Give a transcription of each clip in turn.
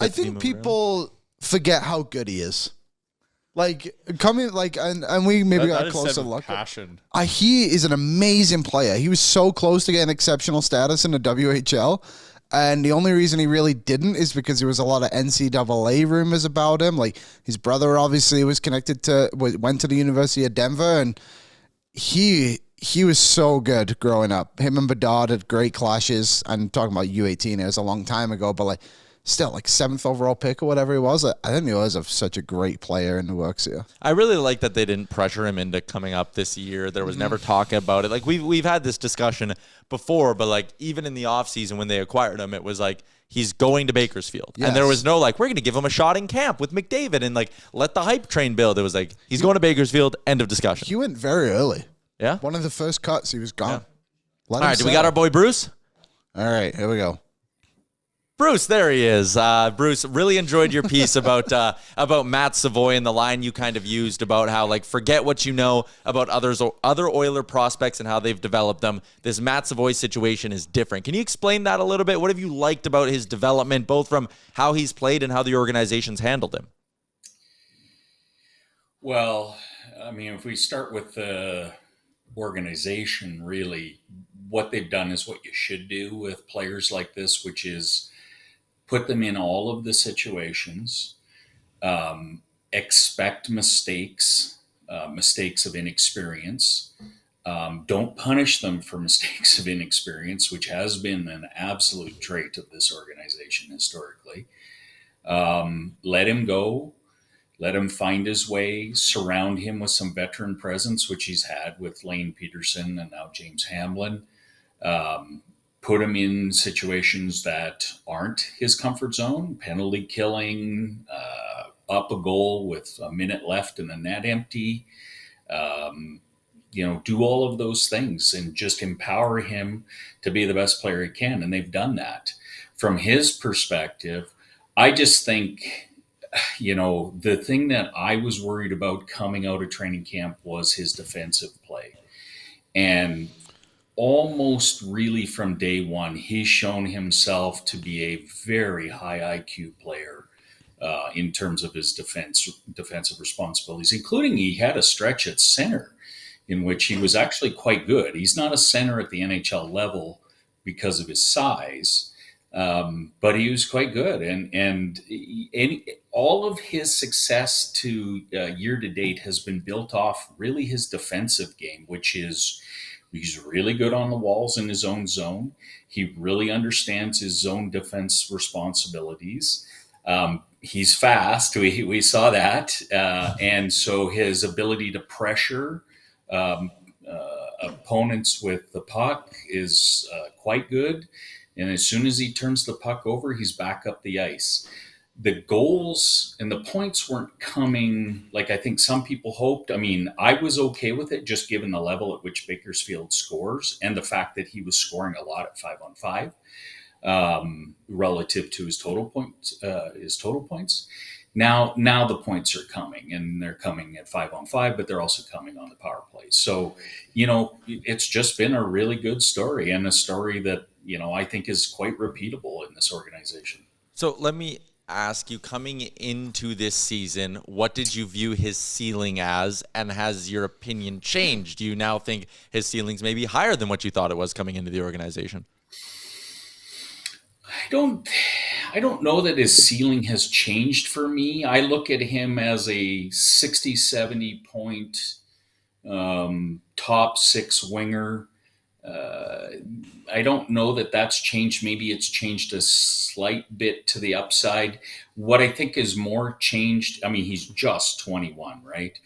I think people forget how good he is. Like coming, like, and we maybe got a closer look. Passion. He is an amazing player. He was so close to getting exceptional status in the WHL, and the only reason he really didn't is because there was a lot of NCAA rumors about him. Like his brother obviously was went to the University of Denver, and he was so good growing up. Him and Bedard had great clashes. I'm talking about U18. It was a long time ago, but like. Still, like 7th overall pick or whatever he was. I think he was such a great player in the works here. I really like that they didn't pressure him into coming up this year. There was never talk about it. Like we've had this discussion before, but like even in the offseason when they acquired him, it was like he's going to Bakersfield. Yes. And there was no like, we're going to give him a shot in camp with McDavid and like let the hype train build. It was like, he's going to Bakersfield, end of discussion. He went very early. Yeah. One of the first cuts, he was gone. Yeah. All right, do we got our boy Bruce? All right, here we go. Bruce, there he is. Bruce, really enjoyed your piece about Matt Savoie and the line you kind of used about how, like, forget what you know about other Oiler prospects and how they've developed them. This Matt Savoie situation is different. Can you explain that a little bit? What have you liked about his development, both from how he's played and how the organization's handled him? Well, I mean, if we start with the organization, really, what they've done is what you should do with players like this, which is put them in all of the situations, expect mistakes of inexperience. Don't punish them for mistakes of inexperience, which has been an absolute trait of this organization historically. Let him go. Let him find his way. Surround him with some veteran presence, which he's had with Lane Peterson and now James Hamblin. Put him in situations that aren't his comfort zone, penalty killing, up a goal with a minute left and the net empty. Do all of those things and just empower him to be the best player he can. And they've done that. From his perspective, I just think, the thing that I was worried about coming out of training camp was his defensive play. And almost really from day one, he's shown himself to be a very high IQ player in terms of his defensive responsibilities, including he had a stretch at center in which he was actually quite good. He's not a center at the NHL level because of his size, but he was quite good. And all of his success to year to date has been built off really his defensive game, which is he's really good on the walls in his own zone. He really understands his zone defense responsibilities. He's fast. We saw that. And so his ability to pressure opponents with the puck is quite good. And as soon as he turns the puck over, he's back up the ice. The goals and the points weren't coming like I think some people hoped. I mean, I was okay with it just given the level at which Bakersfield scores and the fact that he was scoring a lot at 5-on-5 relative to his total points. Now the points are coming, and they're coming at 5-on-5, but they're also coming on the power play. So, it's just been a really good story and a story that, I think is quite repeatable in this organization. So let me ask you, coming into this season, what did you view his ceiling as, and has your opinion changed? Do you now think his ceiling's maybe higher than what you thought it was coming into the organization? I don't know that his ceiling has changed for me. I look at him as a 60, 70 point top six winger. I don't know that that's changed. Maybe it's changed a slight bit to the upside. What I think is more changed, I mean, he's just 21, right?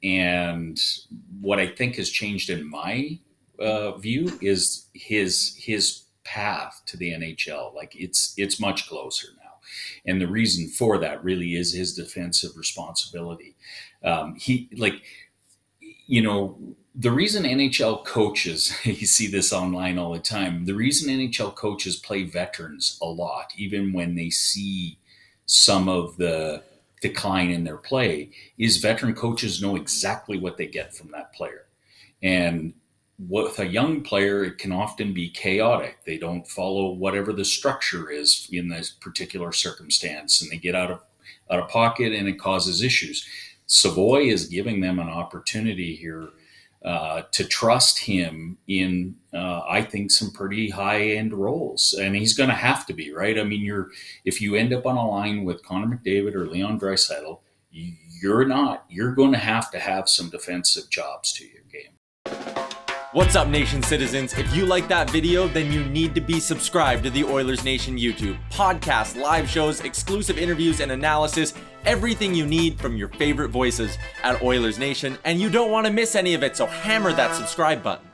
And what I think has changed in my view is his path to the NHL. Like it's much closer now. And the reason for that really is his defensive responsibility. The reason NHL coaches, you see this online all the time, the reason NHL coaches play veterans a lot, even when they see some of the decline in their play, is veteran coaches know exactly what they get from that player. And with a young player, it can often be chaotic. They don't follow whatever the structure is in this particular circumstance, and they get out of pocket, and it causes issues. Savoie is giving them an opportunity here to trust him in, I think, some pretty high-end roles, and he's going to have to be, right. I mean, if you end up on a line with Connor McDavid or Leon Draisaitl, you're going to have some defensive jobs to your game. What's up, Nation citizens? If you like that video, then you need to be subscribed to the Oilers Nation YouTube. Podcasts, live shows, exclusive interviews, and analysis. Everything you need from your favorite voices at Oilers Nation. And you don't want to miss any of it, so hammer that subscribe button.